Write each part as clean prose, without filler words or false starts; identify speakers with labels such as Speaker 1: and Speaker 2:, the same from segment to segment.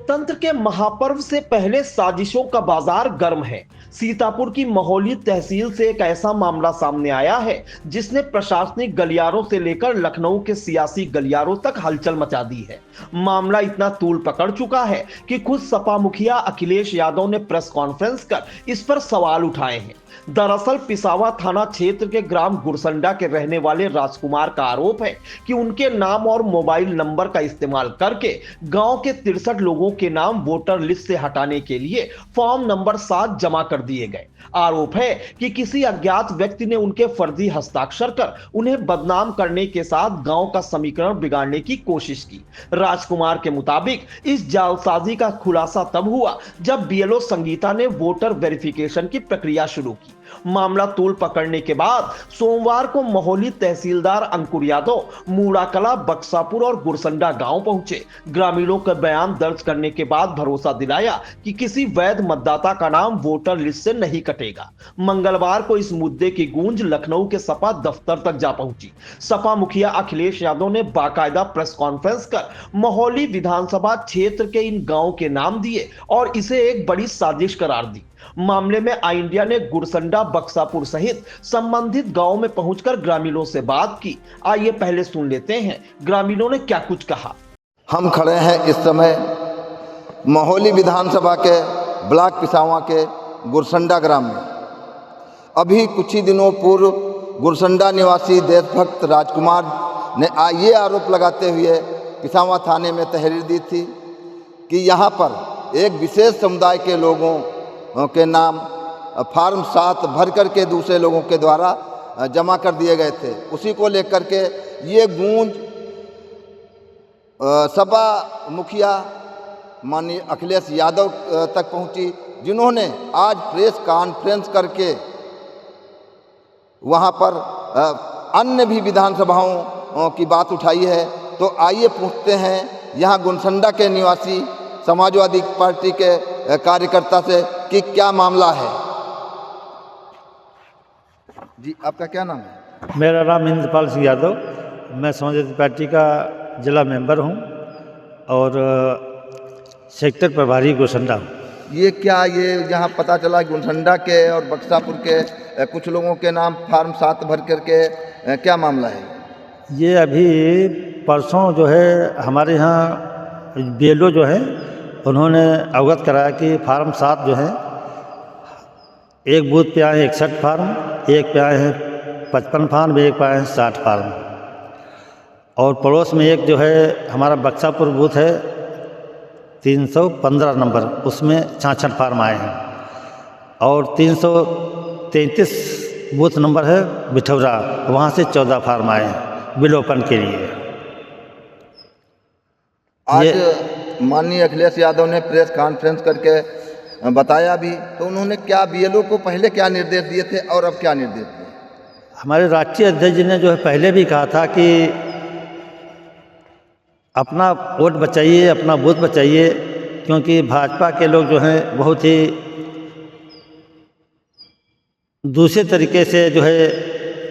Speaker 1: लोकतंत्र के महापर्व से पहले साजिशों का बाजार गर्म है। सीतापुर की महोली तहसील से एक ऐसा मामला सामने आया है जिसने प्रशासनिक गलियारों से लेकर लखनऊ के सियासी गलियारों तक हलचल मचा दी है। मामला इतना तूल पकड़ चुका है कि खुद सपा मुखिया अखिलेश यादव ने प्रेस कॉन्फ्रेंस कर इस पर सवाल उठाए हैं। दरअसल पिसावा थाना क्षेत्र के ग्राम गुरसंडा के रहने वाले राजकुमार का आरोप है कि उनके नाम और मोबाइल नंबर का इस्तेमाल करके गांव के 63 लोगों के नाम वोटर लिस्ट से हटाने के लिए फॉर्म नंबर 7 जमा कर दिए गए। आरोप है कि किसी अज्ञात व्यक्ति ने उनके फर्जी हस्ताक्षर कर उन्हें बदनाम करने के साथ गांव का समीकरण बिगाड़ने की कोशिश की। राजकुमार के मुताबिक इस जालसाजी का खुलासा तब हुआ जब बीएलओ संगीता ने वोटर वेरिफिकेशन की प्रक्रिया शुरू की। मामला तूल पकड़ने के बाद सोमवार को महोली तहसीलदार अंकुर यादव मूड़ाकला, बक्सापुर और गुरसंडा गांव पहुंचे। ग्रामीणों का बयान दर्ज करने के बाद भरोसा दिलाया कि किसी वैध मतदाता का नाम वोटर लिस्ट से नहीं कटेगा। मंगलवार को इस मुद्दे की गूंज लखनऊ के सपा दफ्तर तक जा पहुंची। सपा मुखिया अखिलेश यादव ने बाकायदा प्रेस कॉन्फ्रेंस कर महोली विधानसभा क्षेत्र के इन गांवों के नाम दिए और इसे एक बड़ी साजिश करार दी। मामले में आई इंडिया ने गुरसंडा, बक्सापुर सहित संबंधित गांव में पहुंचकर ग्रामीणों से बात की। आइए पहले सुन लेते हैं ग्रामीणों ने क्या कुछ कहा।
Speaker 2: हम खड़े हैं इस समय महोली विधानसभा के ब्लॉक पिसावा के गुरसंडा ग्राम में। अभी कुछ ही दिनों पूर्व गुरसंडा निवासी देशभक्त राजकुमार ने ये आरोप लगाते हुए पिसावा थाने में तहरीर दी थी कि यहाँ पर एक विशेष समुदाय के लोगों के नाम फार्म 7 भर करके दूसरे लोगों के द्वारा जमा कर दिए गए थे। उसी को लेकर के ये गूंज सपा मुखिया माननीय अखिलेश यादव तक पहुंची, जिन्होंने आज प्रेस कॉन्फ्रेंस करके वहां पर अन्य भी विधानसभाओं की बात उठाई है। तो आइए पूछते हैं यहाँ गुरसंडा के निवासी समाजवादी पार्टी के कार्यकर्ता से कि क्या मामला है। जी, आपका क्या नाम है?
Speaker 3: मेरा नाम इंद्रपाल सिंह यादव, मैं समाजवादी पार्टी का जिला मेंबर हूं और सेक्टर प्रभारी गुरसंडा हूं।
Speaker 2: ये यहाँ पता चला गुरसंडा के और बक्सापुर के कुछ लोगों के नाम फार्म 7 भर करके, क्या मामला है?
Speaker 3: ये अभी परसों जो है हमारे यहाँ बीएलओ जो है उन्होंने अवगत कराया कि फार्म 7 जो है एक बूथ पे आए 61 फार्म, एक पे आए हैं 55 फार्म, एक पे आए हैं 60 फार्म। और पड़ोस में एक जो है हमारा बक्सापुर बूथ है 315 नंबर, उसमें 66 फार्म आए हैं। और 333 बूथ नंबर है बिठौरा, वहाँ से 14 फार्म आए हैं विलोपन के लिए।
Speaker 2: आज माननीय अखिलेश यादव ने प्रेस कॉन्फ्रेंस करके बताया भी, तो उन्होंने क्या बीएलओ को पहले क्या निर्देश दिए थे और अब क्या निर्देश दिए?
Speaker 3: हमारे राष्ट्रीय अध्यक्ष जी ने जो है पहले भी कहा था कि अपना वोट बचाइए, अपना बूथ बचाइए, क्योंकि भाजपा के लोग जो हैं बहुत ही दूसरे तरीके से जो है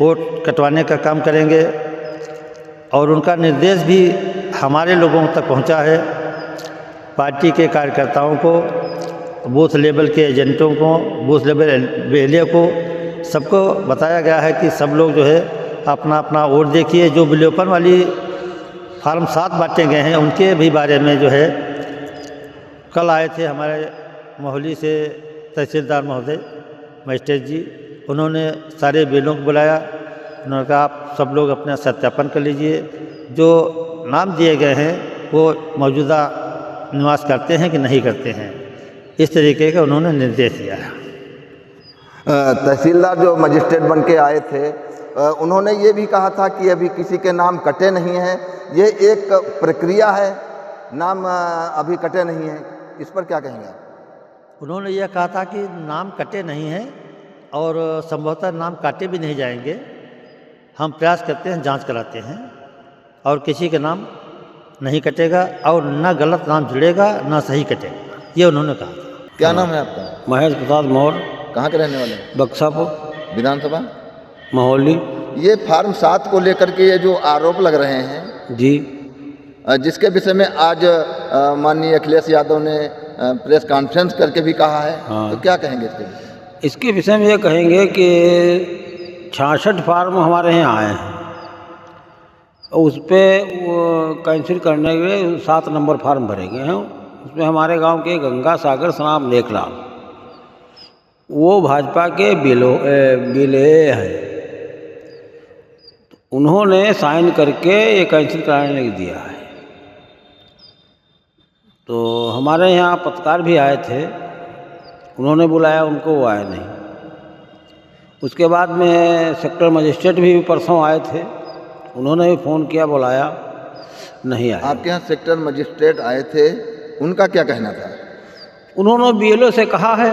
Speaker 3: वोट कटवाने का काम करेंगे। और उनका निर्देश भी हमारे लोगों तक पहुंचा है, पार्टी के कार्यकर्ताओं को, बूथ लेवल के एजेंटों को, बूथ लेवल बीएलओ को, सबको बताया गया है कि सब लोग जो है अपना अपना वोट देखिए। जो विलोपन वाली फार्म 7 बांटे गए हैं उनके भी बारे में जो है कल आए थे हमारे महोली से तहसीलदार महोदय मजिस्ट्रेट जी, उन्होंने सारे बीएलओ को बुलाया। उन्होंने कहा आप सब लोग अपना सत्यापन कर लीजिए, जो नाम दिए गए हैं वो मौजूदा निवास करते हैं कि नहीं करते हैं, इस तरीके का उन्होंने निर्देश दिया है।
Speaker 2: तहसीलदार जो मजिस्ट्रेट बन के आए थे उन्होंने ये भी कहा था कि अभी किसी के नाम कटे नहीं हैं, ये एक प्रक्रिया है, नाम अभी कटे नहीं हैं, इस पर क्या कहेंगे आप?
Speaker 3: उन्होंने यह कहा था कि नाम कटे नहीं हैं और संभवतः नाम काटे भी नहीं जाएंगे। हम प्रयास करते हैं, जांच कराते हैं और किसी के नाम नहीं कटेगा और न गलत नाम जुड़ेगा न सही कटेगा, ये उन्होंने कहा था।
Speaker 2: क्या नाम है आपका?
Speaker 3: महेश प्रसाद मौर्य।
Speaker 2: कहाँ के रहने वाले हैं?
Speaker 3: बक्सापुर
Speaker 2: विधानसभा
Speaker 3: महोली।
Speaker 2: ये फार्म 7 को लेकर के ये जो आरोप लग रहे हैं
Speaker 3: जी,
Speaker 2: जिसके विषय में आज माननीय अखिलेश यादव ने प्रेस कॉन्फ्रेंस करके भी कहा है।
Speaker 4: हाँ।
Speaker 2: तो क्या कहेंगे इसके विषय?
Speaker 4: इसके विषय में ये कहेंगे कि 66 फार्म हमारे यहाँ आए हैं, उस पर कैंसिल करने के लिए 7 नंबर फार्म भरे गए हैं। उसमें हमारे गांव के गंगा सागर सनाम लेखलाल, वो भाजपा के बिले हैं, उन्होंने साइन करके ये कैंसिल कराने के दिया है। तो हमारे यहाँ पत्रकार भी आए थे, उन्होंने बुलाया उनको, वो आए नहीं। उसके बाद में सेक्टर मजिस्ट्रेट भी परसों आए थे, उन्होंने भी फ़ोन किया, बुलाया, नहीं आया।
Speaker 2: आपके यहाँ सेक्टर मजिस्ट्रेट आए थे, उनका क्या कहना था?
Speaker 4: उन्होंने बीएलओ से कहा है,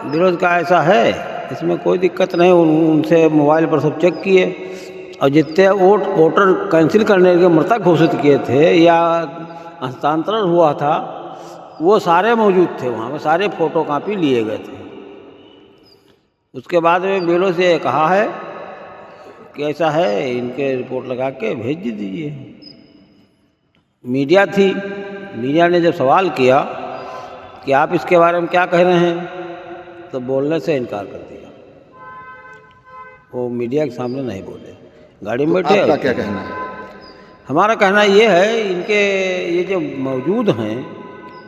Speaker 4: बीएलओ का ऐसा है, इसमें कोई दिक्कत नहीं। उनसे मोबाइल पर सब चेक किए और जितने वोटर कैंसिल करने के मृतक घोषित किए थे या हस्तांतरण हुआ था, वो सारे मौजूद थे वहाँ पे, सारे फ़ोटो कापी लिए गए थे। उसके बाद में बीएलओ से कहा है कि ऐसा है, इनके रिपोर्ट लगा के भेज दीजिए। मीडिया थी, मीडिया ने जब सवाल किया कि आप इसके बारे में क्या कह रहे हैं, तो बोलने से इनकार कर दिया। वो मीडिया के सामने नहीं बोले, गाड़ी में बैठे।
Speaker 2: आपका क्या कहना है?
Speaker 4: हमारा कहना ये है, इनके ये जो मौजूद हैं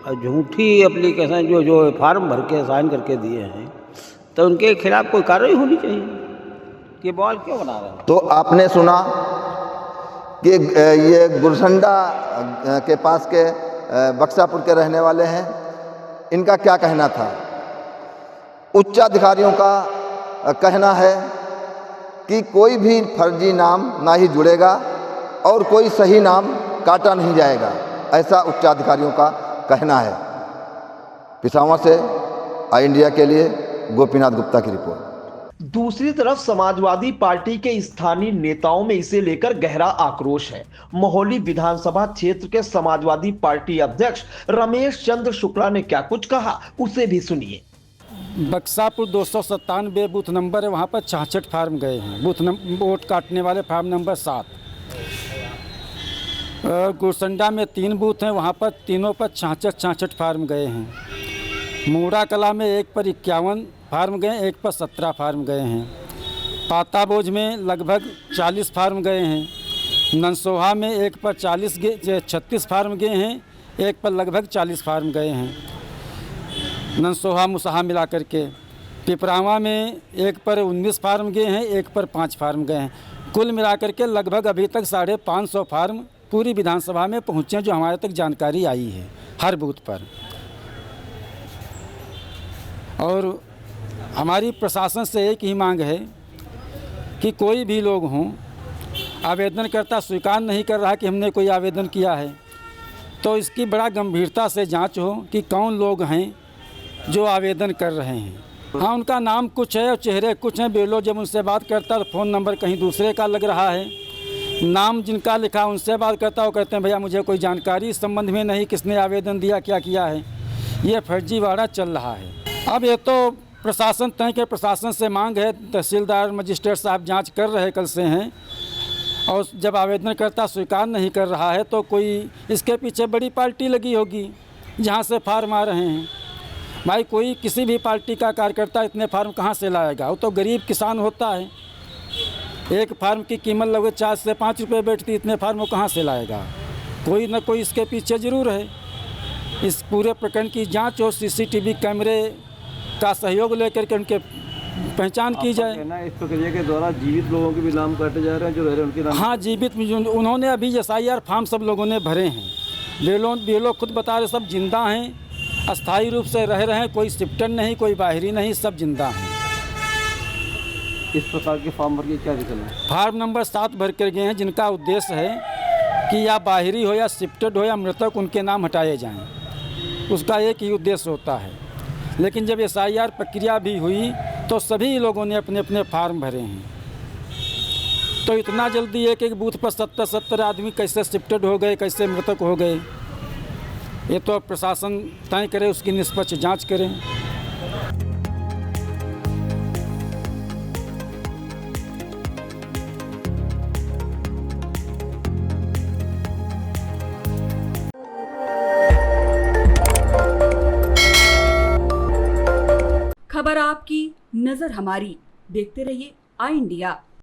Speaker 4: और झूठी एप्लीकेशन जो फार्म भर के साइन करके दिए हैं, तो उनके खिलाफ कोई कार्रवाई होनी चाहिए। ये बवाल क्यों बना रहे हैं?
Speaker 2: तो आपने सुना कि ये गुरसंडा के पास के बक्सापुर के रहने वाले हैं, इनका क्या कहना था? उच्चाधिकारियों का कहना है कि कोई भी फर्जी नाम ना ही जुड़ेगा और कोई सही नाम काटा नहीं जाएगा, ऐसा उच्चाधिकारियों का कहना है। पिसावा से आई इंडिया के लिए गोपीनाथ गुप्ता की रिपोर्ट।
Speaker 1: दूसरी तरफ समाजवादी पार्टी के स्थानीय नेताओं में इसे लेकर गहरा आक्रोश है। महोली विधानसभा क्षेत्र के समाजवादी पार्टी अध्यक्ष रमेश चंद्र शुक्ला ने क्या कुछ कहा, उसे भी सुनिए।
Speaker 5: बक्सापुर 297 बूथ नंबर है, वहाँ पर 66 फार्म गए हैं, वोट काटने वाले फार्म नंबर 7। गुरसंडा में 3 बूथ हैं, वहाँ पर तीनों पर 66 फार्म गए हैं। मूड़ा कला में 1 पर 51 फार्म गए, 1 पर 17 फार्म गए हैं। पाताबोझ में लगभग 40 फार्म गए हैं। ननसोहा में 1 पर 36 फार्म गए हैं, 1 पर लगभग 40 फार्म गए हैं। ननसोहा मुसहा मिला करके। पिपरावा में 1 पर 19 फार्म गए हैं, 1 पर 5 फार्म गए हैं। कुल मिला करके लगभग अभी तक 550 फार्म पूरी विधानसभा में पहुँचे, जो हमारे तक जानकारी आई है हर बूथ पर। और हमारी प्रशासन से एक ही मांग है कि कोई भी लोग हों, आवेदनकर्ता स्वीकार नहीं कर रहा कि हमने कोई आवेदन किया है, तो इसकी बड़ा गंभीरता से जांच हो कि कौन लोग हैं जो आवेदन कर रहे हैं। हाँ, उनका नाम कुछ है और चेहरे कुछ हैं। बेलो जब उनसे बात करता है तो फ़ोन नंबर कहीं दूसरे का लग रहा है। नाम जिनका लिखा उनसे बात करता, वो कहते हैं भैया मुझे कोई जानकारी इस संबंध में नहीं, किसने आवेदन दिया, क्या किया है। ये फर्जीवाड़ा चल रहा है। अब ये तो प्रशासन तय के प्रशासन से मांग है, तहसीलदार मजिस्ट्रेट साहब जांच कर रहे कल से हैं, और जब आवेदनकर्ता स्वीकार नहीं कर रहा है तो कोई इसके पीछे बड़ी पार्टी लगी होगी जहां से फार्म आ रहे हैं। भाई कोई किसी भी पार्टी का कार्यकर्ता इतने फार्म कहां से लाएगा? वो तो गरीब किसान होता है, एक फार्म की कीमत लगभग 4 से 5 रुपये बैठती, इतने फार्म वो कहाँ से लाएगा? कोई ना कोई इसके पीछे ज़रूर है। इस पूरे प्रकरण की जांच हो, सीसीटीवी कैमरे का सहयोग लेकर के उनके पहचान की जाए।
Speaker 6: इस प्रक्रिया के द्वारा जीवित लोगों के भी नाम काटे जा रहे हैं, जो रह रहे हैं उनके नाम।
Speaker 5: हाँ, जीवित उन्होंने अभी SIR फार्म सब लोगों ने भरे हैं। बेलो खुद बता रहे सब जिंदा हैं, अस्थायी रूप से रह रहे हैं, कोई शिफ्टर नहीं, कोई बाहरी नहीं, सब जिंदा हैं।
Speaker 6: इस प्रकार के फॉर्म भर के क्या दिक्कत है?
Speaker 5: फार्म नंबर 7 भर कर गए हैं, जिनका उद्देश्य है कि या बाहरी हो या शिफ्टेड हो या मृतक, उनके नाम हटाए जाएं। उसका एक ही उद्देश्य होता है। लेकिन जब SIR प्रक्रिया भी हुई तो सभी लोगों ने अपने अपने फार्म भरे हैं। तो इतना जल्दी एक बूथ पर 70 आदमी कैसे शिफ्टेड हो गए, कैसे मृतक हो गए, ये तो प्रशासन तय करे, उसकी निष्पक्ष जांच करें।
Speaker 7: खबर आपकी, नजर हमारी। देखते रहिए आई इंडिया।